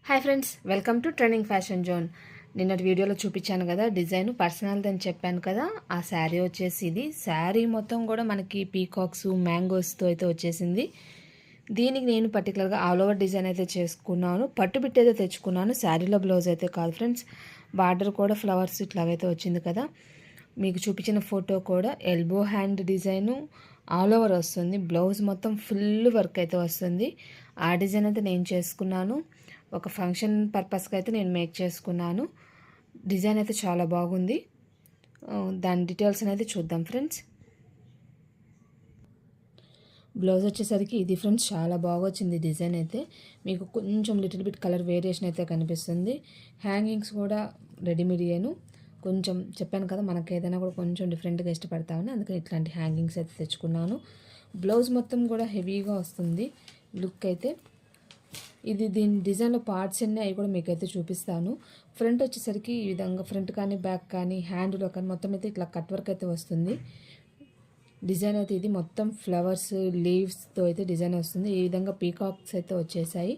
Hi friends, welcome to trending fashion zone. నిన్నటి వీడియోలో చూపించాను కదా డిజైన్ పర్సనల్ది అని చెప్పాను కదా. ఆ శారీ వచ్చేసి ఇది. శారీ మొత్తం కూడా మనకి పీకాక్స్ మ్యాంగోస్తో అయితే వచ్చేసింది. దీనికి నేను పర్టికులర్గా ఆల్ ఓవర్ డిజైన్ అయితే చేసుకున్నాను. పట్టు బిట్ అయితే తెచ్చుకున్నాను, శారీలో బ్లౌజ్ అయితే కాదు ఫ్రెండ్స్. బార్డర్ కూడా ఫ్లవర్స్ ఇట్లాగైతే వచ్చింది కదా. మీకు చూపించిన ఫోటో కూడా elbow hand design all over వస్తుంది. బ్లౌజ్ మొత్తం ఫుల్ వర్క్ అయితే వస్తుంది. ఆ డిజైన్ అయితే నేను చేసుకున్నాను. ఒక ఫంక్షన్ పర్పస్కి అయితే నేను మేక్ చేసుకున్నాను. డిజైన్ అయితే చాలా బాగుంది. దాని డీటెయిల్స్ అనేది చూద్దాం ఫ్రెండ్స్. బ్లౌజ్ వచ్చేసరికి ఇది ఫ్రెండ్స్ చాలా బాగా వచ్చింది. డిజైన్ అయితే మీకు కొంచెం లిటిల్ బిట్ కలర్ వేరియేషన్ అయితే కనిపిస్తుంది. హ్యాంగింగ్స్ కూడా రెడీమేడ్ కొంచెం చెప్పాను కదా, మనకు ఏదైనా కూడా కొంచెం డిఫరెంట్గా ఇష్టపడతామని అందుకని ఇట్లాంటి హ్యాంగింగ్స్ అయితే తెచ్చుకున్నాను. బ్లౌజ్ మొత్తం కూడా హెవీగా వస్తుంది లుక్ అయితే. ఇది దీని డిజైన్లో పార్ట్స్ అన్నీ అవి కూడా మీకైతే చూపిస్తాను. ఫ్రంట్ వచ్చేసరికి ఈ విధంగా ఫ్రంట్ కానీ బ్యాక్ కానీ హ్యాండ్లో కానీ మొత్తం అయితే ఇట్లా కట్ వర్క్ అయితే వస్తుంది. డిజైన్ అయితే ఇది మొత్తం ఫ్లవర్స్ లీవ్స్తో అయితే డిజైన్ వస్తుంది. ఈ విధంగా పీకాక్స్ అయితే వచ్చేసాయి.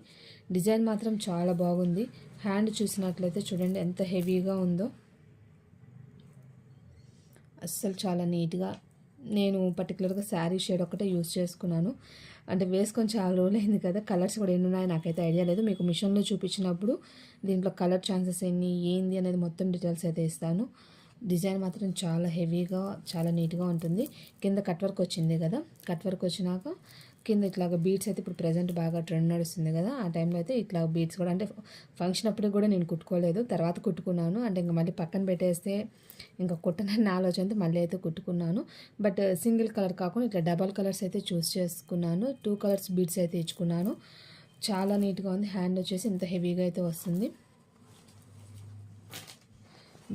డిజైన్ మాత్రం చాలా బాగుంది. హ్యాండ్ చూసినట్లయితే చూడండి ఎంత హెవీగా ఉందో. అస్సలు చాలా నీట్గా. నేను పర్టికులర్గా శారీ షేడ్ ఒకటే యూజ్ చేసుకున్నాను. అంటే వేసుకొని చాలా రోజులైంది కదా, కలర్స్ కూడా ఎన్ని ఉన్నాయో నాకైతే ఐడియా లేదు. మీకు మిషన్లో చూపించినప్పుడు దీంట్లో కలర్ ఛాన్సెస్ ఎన్ని ఏంది అనేది మొత్తం డీటెయిల్స్ అయితే ఇస్తాను. డిజైన్ మాత్రం చాలా హెవీగా చాలా నీట్గా ఉంటుంది. కింద కట్ వర్క్ వచ్చింది కదా, కట్ వర్క్ వచ్చినాక కింద ఇట్లాగా బీడ్స్ అయితే ఇప్పుడు ప్రజెంట్ బాగా ట్రెండ్ నడుస్తుంది కదా, ఆ టైంలో అయితే ఇట్లా బీడ్స్ కూడా అంటే ఫంక్షన్ అప్పుడు కూడా నేను కుట్టుకోలేదు, తర్వాత కుట్టుకున్నాను. అంటే ఇంకా మళ్ళీ పక్కన పెట్టేస్తే ఇంకా కుట్టనన్న ఆలోచనతో మళ్ళీ అయితే కుట్టుకున్నాను. బట్ సింగిల్ కలర్ కాకుండా ఇట్లా డబల్ కలర్స్ అయితే చూస్ చేసుకున్నాను. 2 కలర్స్ బీడ్స్ అయితే ఇచ్చుకున్నాను. చాలా నీట్గా ఉంది. హ్యాండ్ వచ్చేసి ఇంత హెవీగా అయితే వస్తుంది.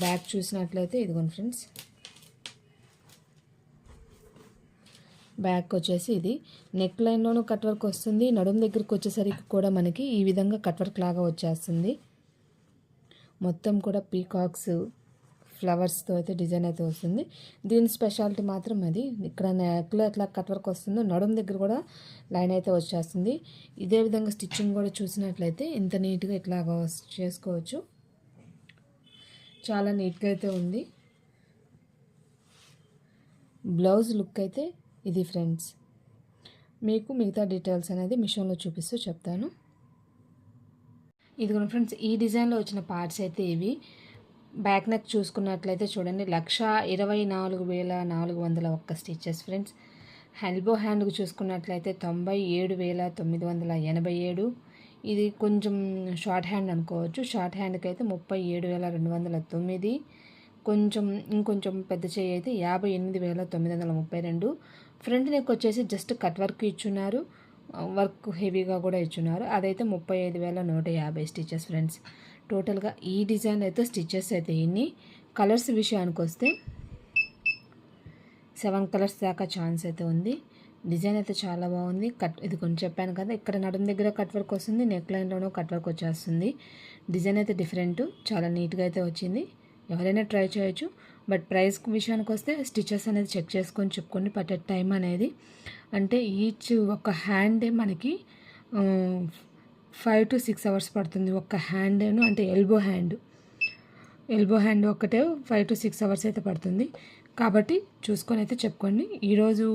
బ్యాక్ చూసినట్లయితే ఇదిగోండి ఫ్రెండ్స్, బ్యాక్ వచ్చేసి ఇది నెక్ లైన్లోనూ కట్ వర్క్ వస్తుంది. నడుము దగ్గరికి వచ్చేసరికి కూడా మనకి ఈ విధంగా కట్ వర్క్ లాగా వచ్చేస్తుంది. మొత్తం కూడా పీకాక్స్ ఫ్లవర్స్తో అయితే డిజైన్ అయితే వస్తుంది. దీని స్పెషాలిటీ మాత్రం అది ఇక్కడ నెక్లో ఎట్లా కట్ వర్క్ వస్తుందో నడుము దగ్గర కూడా లైన్ అయితే వచ్చేస్తుంది. ఇదే విధంగా స్టిచ్చింగ్ కూడా చూసినట్లయితే ఇంత నీట్గా ఇట్లాగా చేసుకోవచ్చు. చాలా నీట్గా అయితే ఉంది. బ్లౌజ్ లుక్ అయితే ఇది ఫ్రెండ్స్. మీకు మిగతా డీటెయిల్స్ అనేది మిషన్లో చూపిస్తూ చెప్తాను. ఇదిగోండి ఫ్రెండ్స్, ఈ డిజైన్లో వచ్చిన పార్ట్స్ అయితే ఇవి. బ్యాక్ నెక్ చూసుకున్నట్లయితే చూడండి 1,24,401 స్టిచెస్ ఫ్రెండ్స్. ఎల్బో హ్యాండ్కి చూసుకున్నట్లయితే 97,987. ఇది కొంచెం షార్ట్ హ్యాండ్ అనుకోవచ్చు. షార్ట్ హ్యాండ్కి అయితే 37,209. ఇంకొంచెం పెద్ద చేయి అయితే 58,932. ఫ్రంట్ నెక్ వచ్చేసి జస్ట్ కట్ వర్క్ ఇచ్చున్నారు, వర్క్ హెవీగా కూడా ఇచ్చున్నారు. అదైతే 35,150 స్టిచెస్ ఫ్రెండ్స్. టోటల్గా ఈ డిజైన్ అయితే స్టిచెస్ అయితే ఇన్ని. కలర్స్ విషయానికి వస్తే 7 కలర్స్ దాకా ఛాన్స్ అయితే ఉంది. డిజైన్ అయితే చాలా బాగుంది. ఇది కొంచెం చెప్పాను కదా, ఇక్కడ నడుము దగ్గర కట్ వర్క్ వస్తుంది, నెక్ లైన్లోనూ కట్ వర్క్ వచ్చేస్తుంది. డిజైన్ అయితే డిఫరెంట్, చాలా నీట్గా అయితే వచ్చింది. ఎవరైనా ట్రై చేయొచ్చు. బట్ ప్రైస్ విషయానికి వస్తే స్టిచెస్ అనేది చెక్ చేసుకొని చెప్పుకొని పట్టే టైం అనేది అంటే ఈచ్ ఒక హ్యాండే మనకి 5 to 6 hours పడుతుంది. ఒక హ్యాండేను అంటే ఎల్బో హ్యాండ్ ఒక్కటే 5 to 6 hours అయితే పడుతుంది. కాబట్టి చూసుకొని అయితే చెప్పుకోండి. ఈరోజు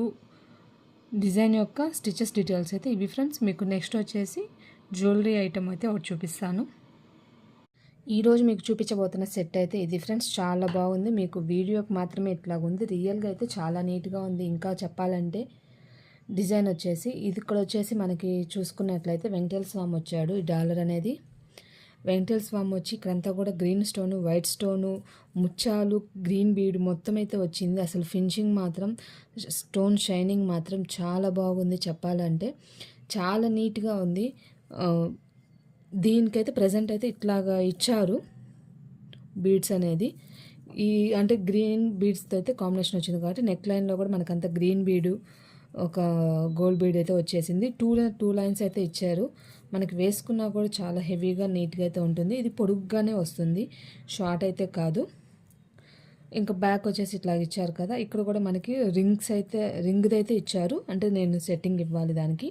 డిజైన్ యొక్క స్టిచెస్ డీటెయిల్స్ అయితే ఇవి ఫ్రెండ్స్. మీకు నెక్స్ట్ వచ్చేసి జ్యువెలరీ ఐటమ్ అయితే ఒకటి చూపిస్తాను. ఈరోజు మీకు చూపించబోతున్న సెట్ అయితే ఇది ఫ్రెండ్స్. చాలా బాగుంది. మీకు వీడియోకి మాత్రమే ఇట్లాగుంది, రియల్గా అయితే చాలా నీట్గా ఉంది. ఇంకా చెప్పాలంటే డిజైన్ వచ్చేసి ఇది ఇక్కడ వచ్చేసి మనకి చూసుకున్నట్లయితే వెంకటేశ్వర స్వామి వచ్చాడు. ఈ డాలర్ అనేది వెంకటేశ్వర స్వామి వచ్చి ఇక్కడంతా కూడా గ్రీన్ స్టోను, వైట్ స్టోను, ముత్యాలు, గ్రీన్ బీడ్ మొత్తం అయితే వచ్చింది. అసలు ఫినిషింగ్ మాత్రం స్టోన్ షైనింగ్ మాత్రం చాలా బాగుంది. చెప్పాలంటే చాలా నీట్గా ఉంది. దీనికైతే ప్రజెంట్ అయితే ఇట్లాగా ఇచ్చారు బీడ్స్ అనేది. ఈ అంటే గ్రీన్ బీడ్స్తో అయితే కాంబినేషన్ వచ్చింది కాబట్టి నెక్ లైన్లో కూడా మనకంత గ్రీన్ బీడు ఒక గోల్డ్ బీడ్ అయితే వచ్చేసింది. టూ లైన్స్ అయితే ఇచ్చారు. మనకి వేసుకున్నా కూడా చాలా హెవీగా నీట్గా అయితే ఉంటుంది. ఇది పొడుగ్గానే వస్తుంది, షార్ట్ అయితే కాదు. ఇంకా బ్యాక్ వచ్చేసి ఇట్లా ఇచ్చారు కదా, ఇక్కడ కూడా మనకి రింగ్ది అయితే ఇచ్చారు. అంటే నేను సెట్టింగ్ ఇవ్వాలి దానికి.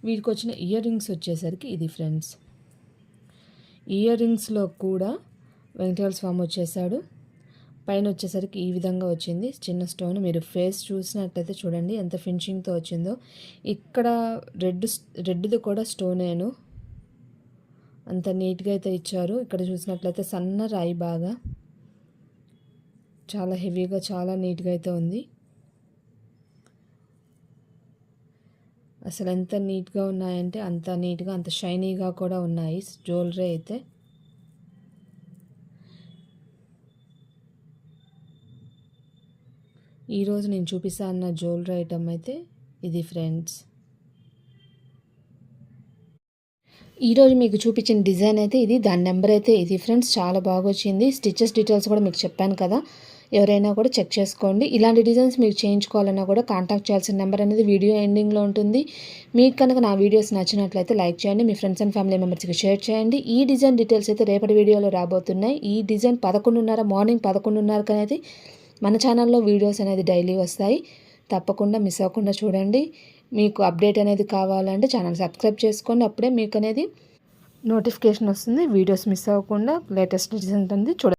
వీటికి వచ్చిన ఇయర్ రింగ్స్ వచ్చేసరికి ఇది ఫ్రెండ్స్. ఇయర్ రింగ్స్లో కూడా వెంకటేశ్వర స్వామి వచ్చేసాడు. పైన వచ్చేసరికి ఈ విధంగా వచ్చింది చిన్న స్టోన్. మీరు ఫేస్ చూసినట్లయితే చూడండి ఎంత ఫినిషింగ్తో వచ్చిందో. ఇక్కడ రెడ్ది కూడా స్టోనేను, అంత నీట్గా అయితే ఇచ్చారు. ఇక్కడ చూసినట్లయితే సన్న రాయి బాగా చాలా హెవీగా చాలా నీట్గా అయితే ఉంది. అసలు ఎంత నీట్గా ఉన్నాయంటే అంత నీట్గా అంత షైనీగా కూడా ఉన్నాయి జ్యువెలరీ అయితే. ఈరోజు నేను చూపిస్తా అన్న జ్యువెలరీ ఐటమ్ అయితే ఇది ఫ్రెండ్స్. ఈరోజు మీకు చూపించిన డిజైన్ అయితే ఇది, దాని నెంబర్ అయితే ఇది ఫ్రెండ్స్. చాలా బాగా వచ్చింది. స్టిచెస్ డీటెయిల్స్ కూడా మీకు చెప్పాను కదా, ఎవరైనా కూడా చెక్ చేసుకోండి. ఇలాంటి డిజైన్స్ మీకు చేయించుకోవాలన్నా కూడా కాంటాక్ట్ చేయాల్సిన నెంబర్ అనేది వీడియో ఎండింగ్లో ఉంటుంది. మీకు కనుక నా వీడియోస్ నచ్చినట్లయితే లైక్ చేయండి, మీ ఫ్రెండ్స్ అండ్ ఫ్యామిలీ మెంబర్స్కి షేర్ చేయండి. ఈ డిజైన్ డీటెయిల్స్ అయితే రేపటి వీడియోలో రాబోతున్నాయి. ఈ డిజైన్ 11:30 మార్నింగ్ 11:30 అనేది మన ఛానల్లో వీడియోస్ అనేది డైలీ వస్తాయి. తప్పకుండా మిస్ అవ్వకుండా చూడండి. మీకు అప్డేట్ అనేది కావాలంటే ఛానల్ సబ్స్క్రైబ్ చేసుకోండి, అప్పుడే మీకు అనేది నోటిఫికేషన్ వస్తుంది. వీడియోస్ మిస్ అవ్వకుండా లేటెస్ట్ డిజైన్ అనేది చూడండి.